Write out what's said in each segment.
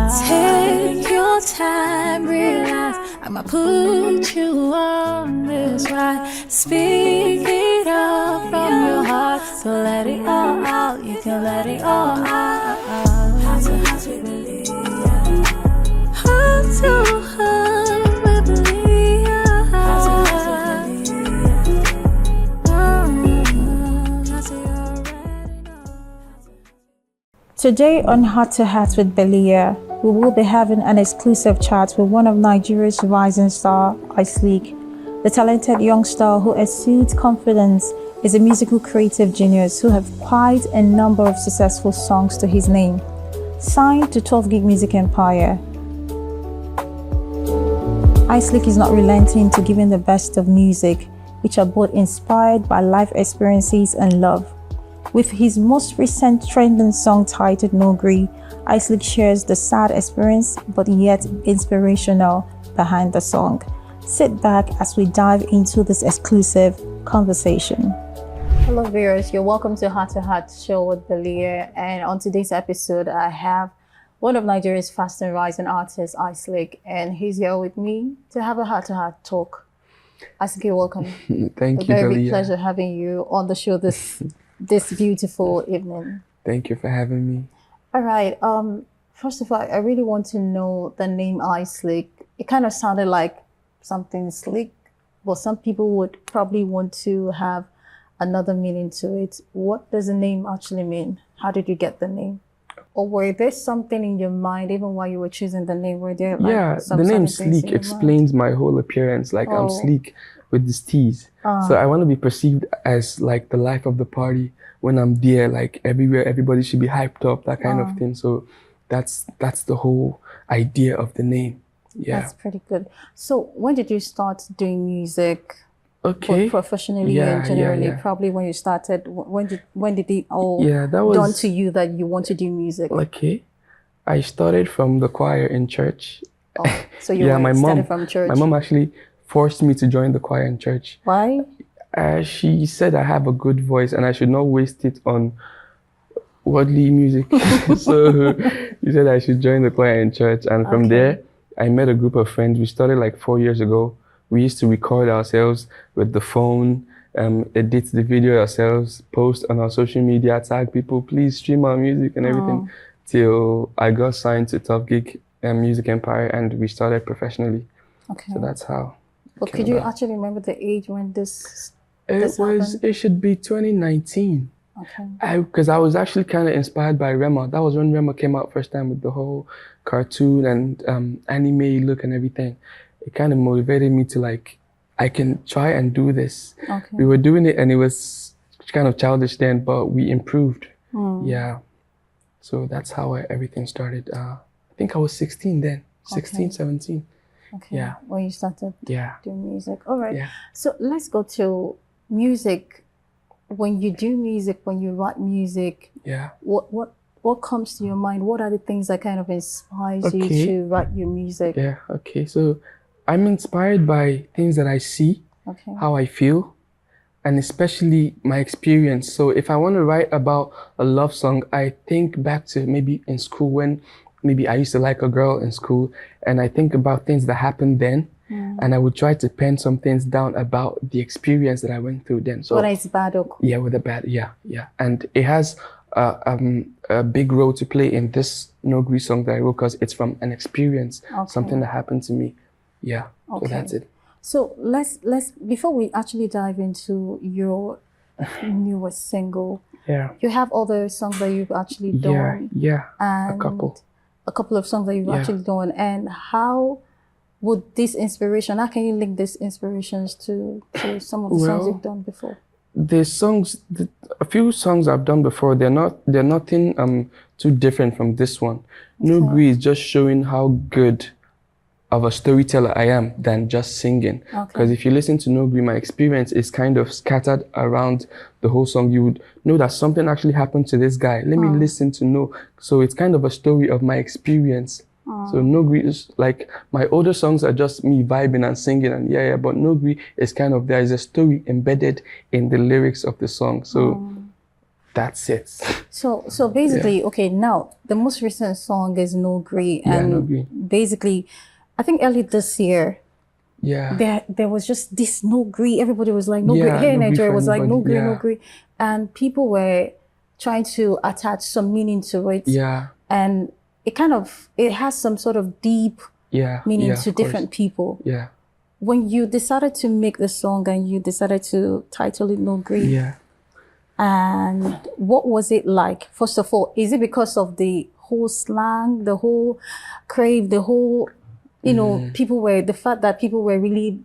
Take your time, realize I'ma put you on this ride. Speak it up from your heart, so let it all out. You can let it all out. Heart to heart with Belliyah. Heart to heart with Belliyah. Heart to heart with Belliyah. Today on Heart to Heart with Belliyah, we will be having an exclusive chat with one of Nigeria's rising star, IceSleek. The talented young star who exudes confidence is a musical creative genius who have quite a number of successful songs to his name. Signed to 12 Gig Music Empire, IceSleek is not relenting to giving the best of music, which are both inspired by life experiences and love. With his most recent trending song titled No Gree, IceSleek shares the sad experience but yet inspirational behind the song. Sit back as we dive into this exclusive conversation. Hello viewers, you're welcome to Heart Show with Belliyah, and on today's episode I have one of Nigeria's fast and rising artists, IceSleek, and he's here with me to have a heart talk. IceSleek, welcome. Thank you, Very Belliyah. pleasure having you on the show this beautiful evening. Thank you for having me. All right. First of all, I really want to know the name IceSleek. It kind of sounded like something sleek, but some people would probably want to have another meaning to it. What does the name actually mean? How did you get the name? Or were there something in your mind even while you were choosing the name? Were there The name Sleek explains my whole appearance. Like I'm sleek with these T's. So I want to be perceived as like the life of the party when I'm there, like everywhere, everybody should be hyped up, that kind of thing. So that's the whole idea of the name. Yeah. That's pretty good. So when did you start doing music? Okay. Professionally and generally, probably when you started, when did it all dawn to you that you want to do music? Okay. I started from the choir in church. Oh, so you started from church? My mom actually forced me to join the choir in church. Why? She said I have a good voice and I should not waste it on worldly music. So she said I should join the choir in church. And from there, I met a group of friends. We started like 4 years ago. We used to record ourselves with the phone, edit the video ourselves, post on our social media, tag people, please stream our music and everything, till I got signed to 12 Gig Music Empire and we started professionally. Okay. So that's how. But could you actually remember the age when this happened? It should be 2019. Okay. Because I was actually kind of inspired by Rema. That was when Rema came out first time with the whole cartoon and anime look and everything. It kind of motivated me to like, I can try and do this. Okay. We were doing it and it was kind of childish then, but we improved. Yeah. So that's how everything started. I think I was 16 then, 16, 17. Okay. Yeah. When you started doing music. All right. Yeah. So let's go to music. When you do music, when you write music, what comes to your mind? What are the things that kind of inspires you to write your music? Yeah. Okay. So I'm inspired by things that I see, how I feel, and especially my experience. So if I want to write about a love song, I think back to maybe in school when maybe I used to like a girl in school, and I think about things that happened then, and I would try to pen some things down about the experience that I went through then. So whether it's bad or good. Yeah, with the bad, yeah. And it has a big role to play in this No Gree song that I wrote because it's from an experience, something that happened to me. Yeah, so that's it. So let's before we actually dive into your newest single, you have other songs that you've actually done. Yeah, and a couple of songs that you've actually done. And how would this inspiration? How can you link these inspirations to some of the songs you've done before? The songs, a few songs I've done before, they're nothing too different from this one. No Gree is just showing how good of a storyteller I am than just singing. Because if you listen to No Gree, my experience is kind of scattered around the whole song. You would know that something actually happened to this guy. Let me listen to know. So it's kind of a story of my experience. So No Gree is like, my older songs are just me vibing and singing and but No Gree is kind of, there is a story embedded in the lyrics of the song. So that's it. So basically, okay, now the most recent song is No Gree, and No Gree. basically, I think early this year, Yeah. there was just this No Gree. Everybody was like, No Gree. Yeah, Here in no gree Nigeria, it for was like, No anybody. Gree, No Yeah. Gree. And people were trying to attach some meaning to it. Yeah. And it has some sort of deep meaning Yeah, to of course. different people. Yeah. When you decided to make the song and you decided to title it No Gree, Yeah. and what was it like? First of all, is it because of the whole slang, the whole crave, the whole, the fact that people were really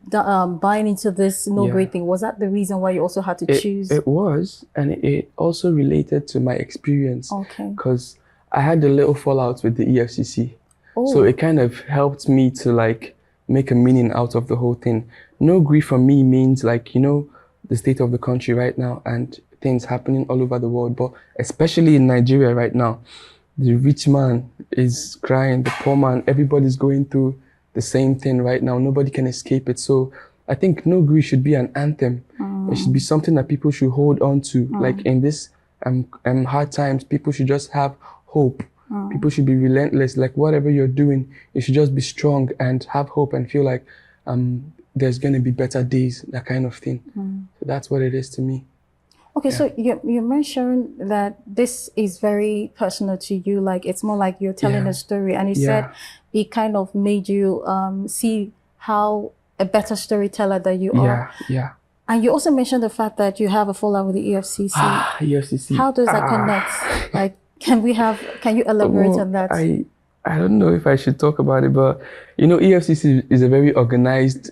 buying into this No Gree thing? Was that the reason why you also had to choose? It was, and it also related to my experience. Okay. Because I had a little fallout with the EFCC. So it kind of helped me to like make a meaning out of the whole thing. No grief for me means like, the state of the country right now and things happening all over the world, but especially in Nigeria right now. The rich man is crying, the poor man, everybody's going through the same thing right now. Nobody can escape it. So I think No Gree should be an anthem. It should be something that people should hold on to. Like in this hard times, people should just have hope. People should be relentless. Like whatever you're doing, you should just be strong and have hope and feel like there's going to be better days, that kind of thing. So that's what it is to me. Okay, so you mentioned that this is very personal to you. Like it's more like you're telling a story, and you said it kind of made you see how a better storyteller that you are. Yeah. And you also mentioned the fact that you have a fallout with the EFCC. EFCC. How does that connect? Like, can you elaborate on that? I don't know if I should talk about it, but EFCC is a very organized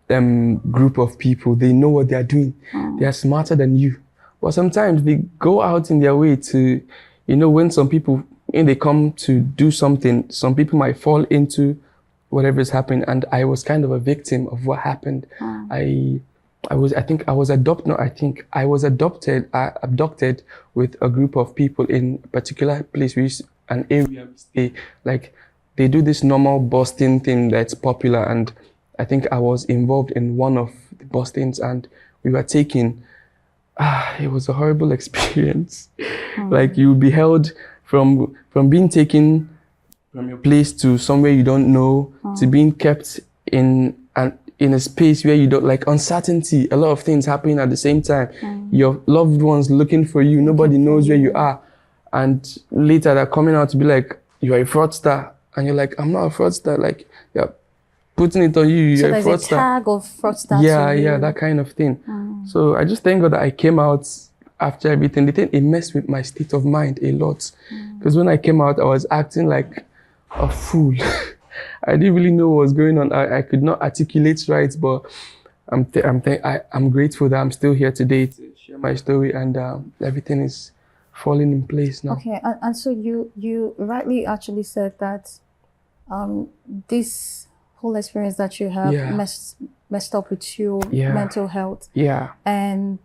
group of people. They know what they are doing. They are smarter than you. But sometimes they go out in their way to, when some people, when they come to do something, some people might fall into whatever is happening. And I was kind of a victim of what happened. I was abducted with a group of people in a particular place, an area we stay. Like they do this normal busting thing that's popular, and I think I was involved in one of the bustings, and we were taken. It was a horrible experience. Like you'll be held from being taken from your place to somewhere you don't know, to being kept in a space where you don't, like uncertainty, a lot of things happening at the same time. Your loved ones looking for you, nobody knows where you are. And later they're coming out to be like, you're a fraudster. And you're like, I'm not a fraudster. Like, you're putting it on you, you're a fraudster. So there's a tag of fraudster. Yeah, that kind of thing. So I just thank God that I came out after everything. The thing, it messed with my state of mind a lot. Because when I came out, I was acting like a fool. I didn't really know what was going on. I could not articulate right, but I'm grateful that I'm still here today to share my story, and everything is falling in place now. Okay, and so you rightly actually said that this whole experience that you have messed up with your mental health. Yeah. And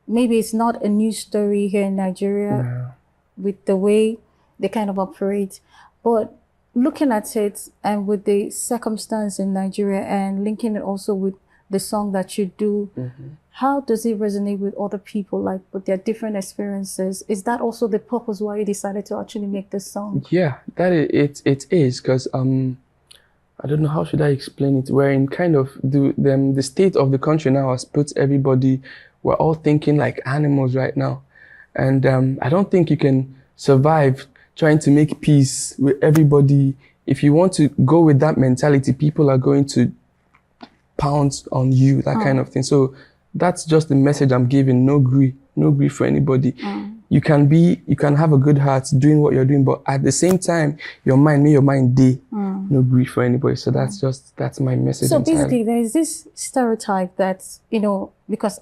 maybe it's not a new story here in Nigeria with the way they kind of operate, but looking at it and with the circumstance in Nigeria and linking it also with the song that you do, how does it resonate with other people, like with their different experiences? Is that also the purpose why you decided to actually make this song? Yeah, it is, because I don't know, how should I explain it? We're in kind of the state of the country now has put everybody, we're all thinking like animals right now. And I don't think you can survive trying to make peace with everybody. If you want to go with that mentality, people are going to pounce on you, that kind of thing. So that's just the message I'm giving. No grief for anybody. You can have a good heart doing what you're doing, but at the same time, may your mind day. No grief for anybody. So that's my message. So basically, there's this stereotype that, because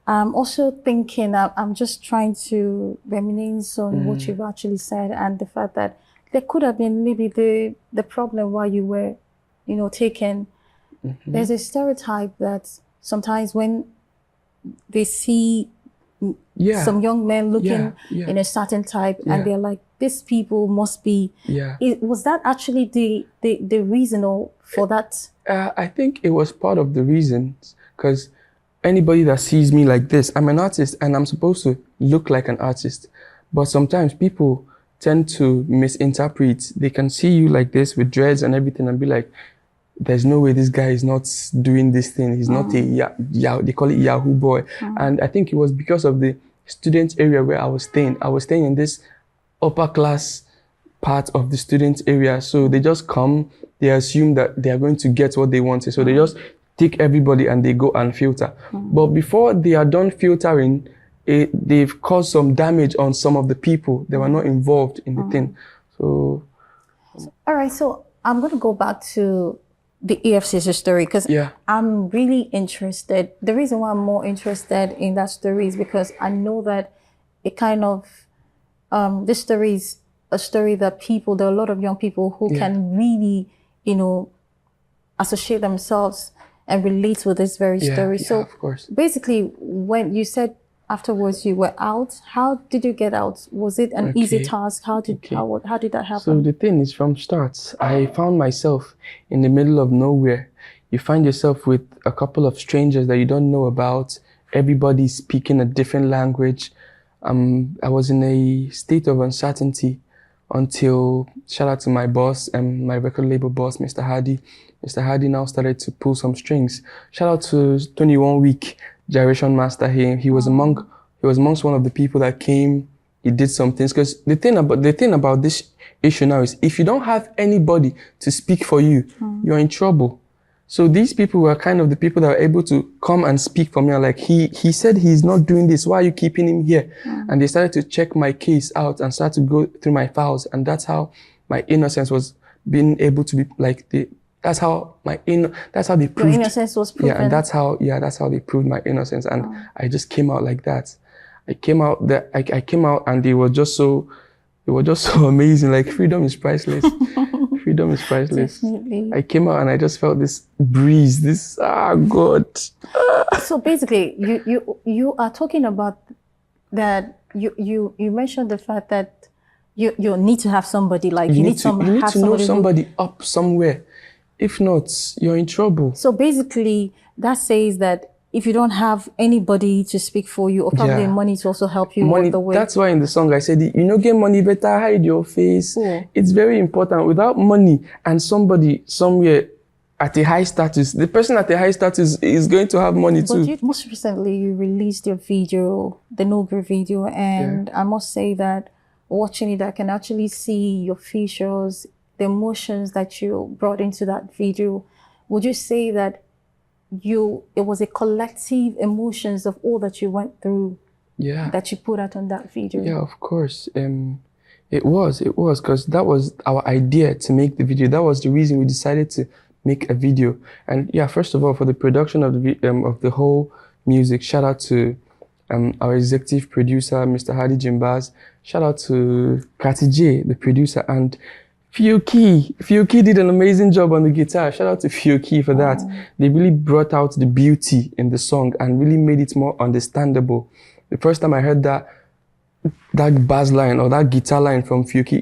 I'm also thinking, I'm just trying to reminisce on what you've actually said, and the fact that there could have been maybe the problem while you were, taken. There's a stereotype that sometimes when they see some young men looking in a certain type, and they're like, these people must be. Was that actually the reason for that? I think it was part of the reasons, because anybody that sees me like this, I'm an artist and I'm supposed to look like an artist. But sometimes people tend to misinterpret. They can see you like this with dreads and everything and be like, there's no way this guy is not doing this thing. He's not a, they call it Yahoo boy. And I think it was because of the student area where I was staying. I was staying in this upper class part of the student area. So they just come, they assume that they are going to get what they wanted. So they just take everybody and they go and filter. But before they are done filtering, they've caused some damage on some of the people that were not involved in the thing. So all right, so I'm going to go back to the EFCC story because I'm really interested. The reason why I'm more interested in that story is because I know that it kind of, this story is a story that there are a lot of young people who can really, associate themselves and relate with this very story. So of course. Basically, when you said afterwards you were out, how did you get out? Was it an easy task? How did that happen? So the thing is, from starts, I found myself in the middle of nowhere. You find yourself with a couple of strangers that you don't know about. Everybody speaking a different language. I was in a state of uncertainty until, shout out to my boss and my record label boss, Mr. Hardy. Mr. Hardy now started to pull some strings. Shout out to 21 Week Gyration Master. He was amongst one of the people that came. He did some things, because the thing about this issue now is, if you don't have anybody to speak for you, you're in trouble. So these people were kind of the people that were able to come and speak for me. Like, he said he's not doing this. Why are you keeping him here? And they started to check my case out and start to go through my files. And that's how my innocence was being able to be like that's how they proved. Your innocence was proven. Yeah, and that's how they proved my innocence. And I just came out like that. I came out and they were just so amazing. Like, freedom is priceless. Freedom is priceless. Definitely. I came out and I just felt this breeze, God. So basically, you are talking about that. You mentioned the fact that you need to have somebody, like you need to know somebody up somewhere. If not, you're in trouble. So basically, that says that if you don't have anybody to speak for you, or probably money to also help you along the way. That's why in the song I said, get money, better hide your face. It's very important. Without money and somebody somewhere at a high status, the person at a high status is going to have money too. But most recently, you released your video, the No Grey video, and I must say that watching it, I can actually see your features, the emotions that you brought into that video. Would you say that it was a collective emotions of all that you went through that you put out on that video? Yeah, of course. It was because that was our idea to make the video. That was the reason we decided to make a video. And first of all, for the production of the whole music, shout out to our executive producer, Mr. Hardy Jimbaz. Shout out to Kati J, the producer, and Fioki did an amazing job on the guitar. Shout out to Fioki for that. They really brought out the beauty in the song and really made it more understandable. The first time I heard that bass line or that guitar line from Fioki,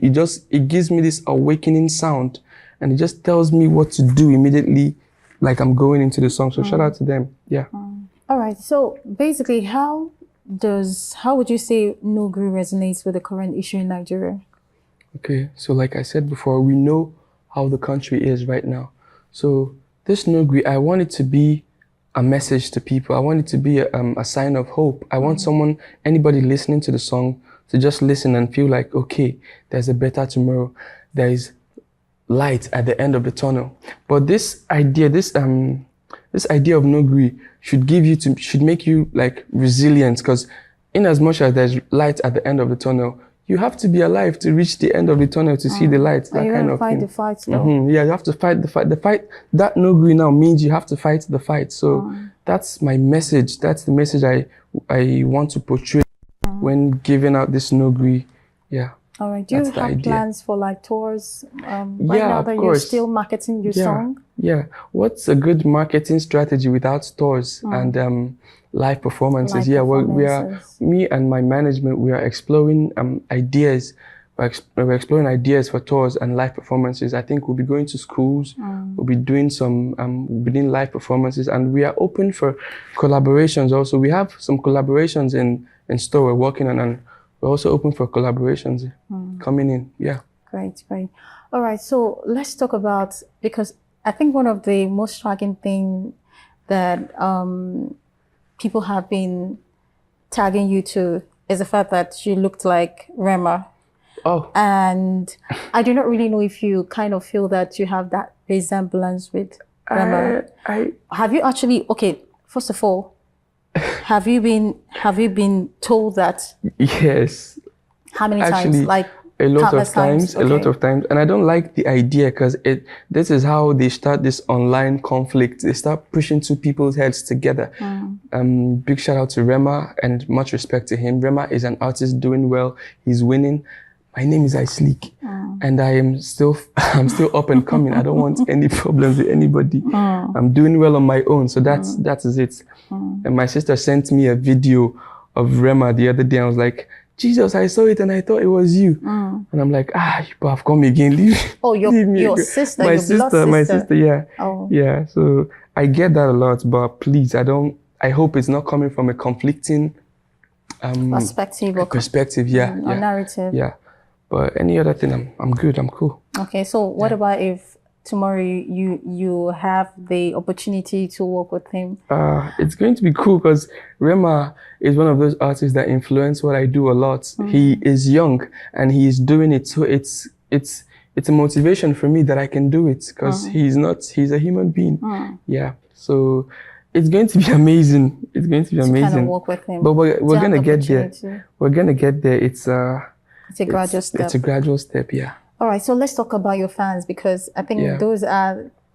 it gives me this awakening sound, and it just tells me what to do immediately, like I'm going into the song. So shout out to them. All right. So basically, how would you say No Grey resonates with the current issue in Nigeria? Okay, so like I said before, we know how the country is right now. So this No Grey, I want it to be a message to people. I want it to be a sign of hope. I want anybody listening to the song to just listen and feel like, okay, there's a better tomorrow. There is light at the end of the tunnel. But this idea of No Grey should make you like resilient, because in as much as there's light at the end of the tunnel, you have to be alive to reach the end of the tunnel to see the light. That kind of fight thing. The fight, though. Yeah, you have to fight the fight. The fight, that No Grey now means you have to fight the fight. So that's my message. That's the message I want to portray when giving out this No Grey. Yeah. All right. Do you have plans for like tours? Right now that you're still marketing your song? Yeah. What's a good marketing strategy without tours and live performances? Me and my management, we are exploring ideas. We're exploring ideas for tours and live performances. I think we'll be going to schools. We'll be doing live performances, and we are open for collaborations also. We have some collaborations in store we're working on, and we're also open for collaborations coming in. Yeah. Great. All right, so let's talk about, because I think one of the most striking things that people have been tagging you to is the fact that you looked like Rema. Oh. And I do not really know if you kind of feel that you have that resemblance with Rema. Have you actually, okay, first of all, have you been told that? Yes. How many actually, times? Like a lot of times, Okay. a lot of times. And I don't like the idea, because this is how they start this online conflict. They start pushing two people's heads together. Big shout out to Rema and much respect to him. Rema is an artist doing well. He's winning. My name is IceSleek, and I'm still up and coming. I don't want any problems with anybody. I'm doing well on my own, so that is it. And my sister sent me a video of Rema the other day. I was like, Jesus, I saw it and I thought it was you. And I'm like, you have come again. Leave. Oh, leave your sister, my your sister, my sister. Yeah. Oh. Yeah. So I get that a lot, but please, I hope it's not coming from a conflicting perspective. Yeah. Or narrative. Yeah. But any other thing, I'm good. I'm cool. Okay. So what about if tomorrow you have the opportunity to work with him? It's going to be cool, because Rema is one of those artists that influence what I do a lot. He is young and he is doing it, so it's a motivation for me that I can do it, because he's a human being. Yeah. So it's going to be amazing. It's going to be amazing. Kind of work with him. But we're gonna get there. We're gonna get there. It's a gradual step. It's a gradual step. Yeah. All right, so let's talk about your fans, because I think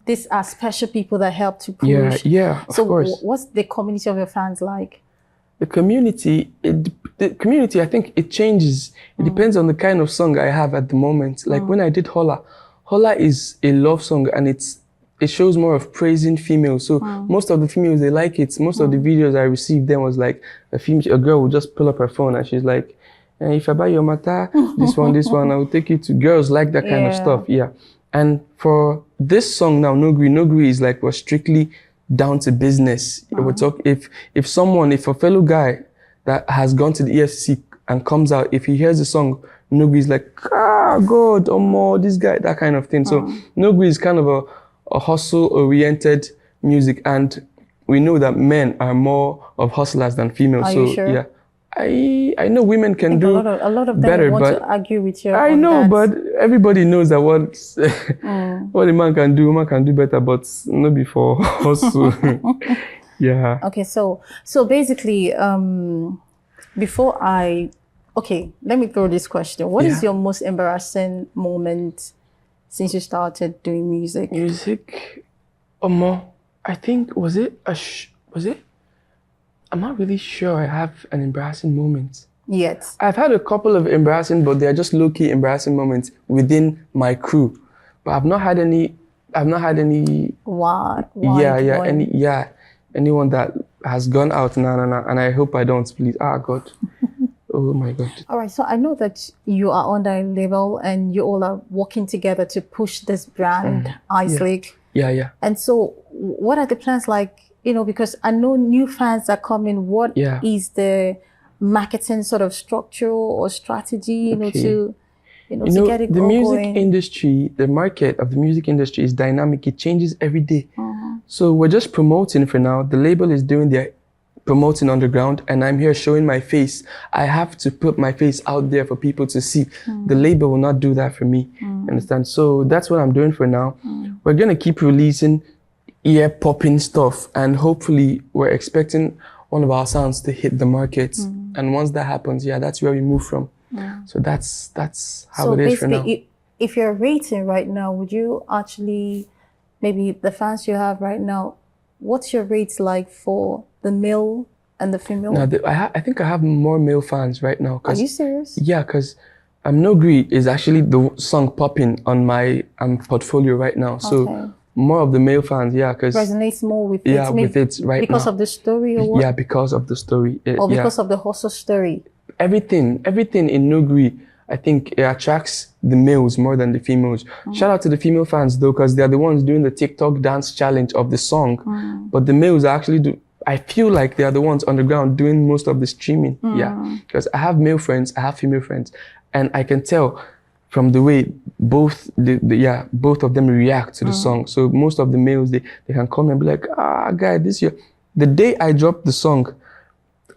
these are special people that help to push. Yeah, of course. So what's the community of your fans like? The community, I think it changes. It depends on the kind of song I have at the moment. Like when I did Holla is a love song, and it shows more of praising females. So most of the females, they like it. Most of the videos I received then was like a girl would just pull up her phone and she's like, and if I buy your mata, this one, I will take you to. Girls like that kind of stuff, yeah. And for this song now, No Gree is like, we're strictly down to business. We're talk if a fellow guy that has gone to the EFCC and comes out, if he hears the song, No Gree is like, God, this guy, that kind of thing. So No Gree is kind of a hustle-oriented music, and we know that men are more of hustlers than females. Are you sure? Yeah. I know women can do a lot of them better, want but to argue with you. I know, but everybody knows that what a man can do, woman can do better, but not before hustle. Yeah. Okay, so basically, let me throw this question. What is your most embarrassing moment since you started doing music? I think was it? I'm not really sure I have an embarrassing moment yet. I've had a couple of embarrassing, but they're just low-key embarrassing moments within my crew. But I've not had any. What? Anyone that has gone out, no, and I hope I don't, please. God. Oh my God. All right, so I know that you are on the label and you all are working together to push this brand, IceSleek. Yeah. And so what are the plans like? Because I know new fans are coming. What is the marketing sort of structure or strategy, to get it the music going? industry, the market of the music industry is dynamic. It changes every day. So we're just promoting for now. The label is doing their promoting on the ground, and I'm here showing my face. I have to put my face out there for people to see. The label will not do that for me. Understand? So that's what I'm doing for now. We're gonna keep releasing ear-popping stuff, and hopefully we're expecting one of our sounds to hit the market. And once that happens, that's where we move from. So that's how it is for now. If you're rating right now, would you actually, maybe the fans you have right now, what's your rates like for the male and the female? No, I think I have more male fans right now. Are you serious? Yeah, because No Gree is actually the song popping on my portfolio right now. So more of the male fans, because resonates more with it. With it right now. Because of the story or what? Yeah, because of the story. Or because of the hustle story? Everything in No Gree, I think it attracts the males more than the females. Shout out to the female fans though, because they're the ones doing the TikTok dance challenge of the song. But the males actually I feel like they are the ones on the ground doing most of the streaming. Yeah, because I have male friends, I have female friends, and I can tell from the way both both of them react to the song. So most of the males, they can come and be like, guy, this year, the day I dropped the song,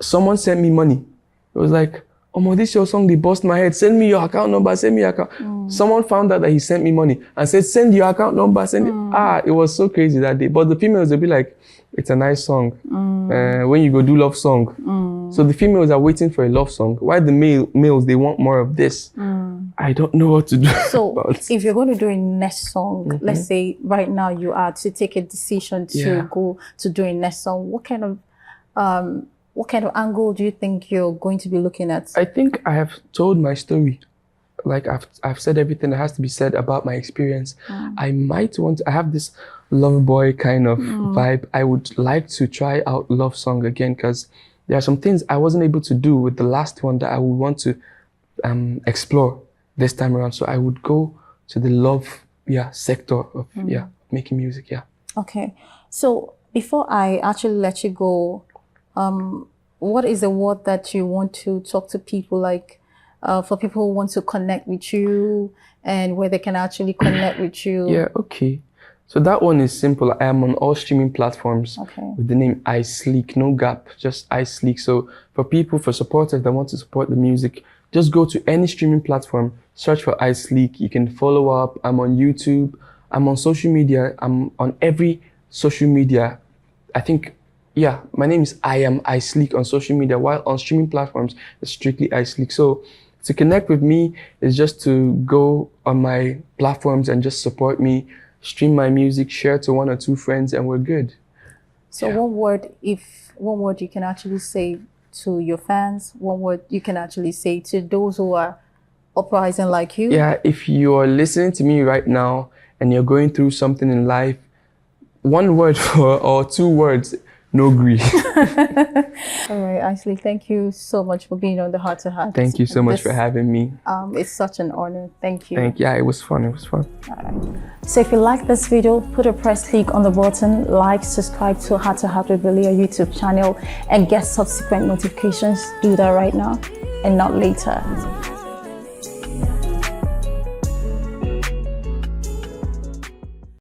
someone sent me money. It was like, oh, this your song, they bust my head. Send me your account number, send me your account. Someone found out that he sent me money and said, send your account number, send it. It was so crazy that day. But the females, they'll be like, it's a nice song. When you go do love song. So the females are waiting for a love song. While the males, they want more of this. I don't know what to do. So if you're going to do a next song, let's say right now you are to take a decision to go to do a next song, what kind of angle do you think you're going to be looking at? I think I have told my story. Like I've said everything that has to be said about my experience. I have this love boy kind of vibe. I would like to try out love song again, because there are some things I wasn't able to do with the last one that I would want to explore this time around. So I would go to the love sector of making music. Okay, so before I actually let you go, what is the word that you want to talk to people, like for people who want to connect with you and where they can actually connect with you? Yeah, okay. So that one is simple. I am on all streaming platforms with the name IceSleek, no gap, just IceSleek. So for supporters that want to support the music, just go to any streaming platform, search for IceSleek. You can follow up. I'm on YouTube. I'm on social media. I'm on every social media. I think, my name is I am IceSleek on social media, while on streaming platforms, it's strictly IceSleek. So to connect with me is just to go on my platforms and just support me, stream my music, share to 1 or 2 friends, and we're good. So one word you can actually say to your fans, one word you can actually say to those who are uprising like you? Yeah, if you're listening to me right now and you're going through something in life, 1 word or 2 words, no grief. All right, IceSleek, thank you so much for being on the Heart to Heart. Thank you so much for having me. It's such an honor. Thank you. Yeah, it was fun. It was fun. All right. So if you like this video, put a press click on the button, like, subscribe to Heart to Heart with Belliyah YouTube channel, and get subsequent notifications. Do that right now and not later.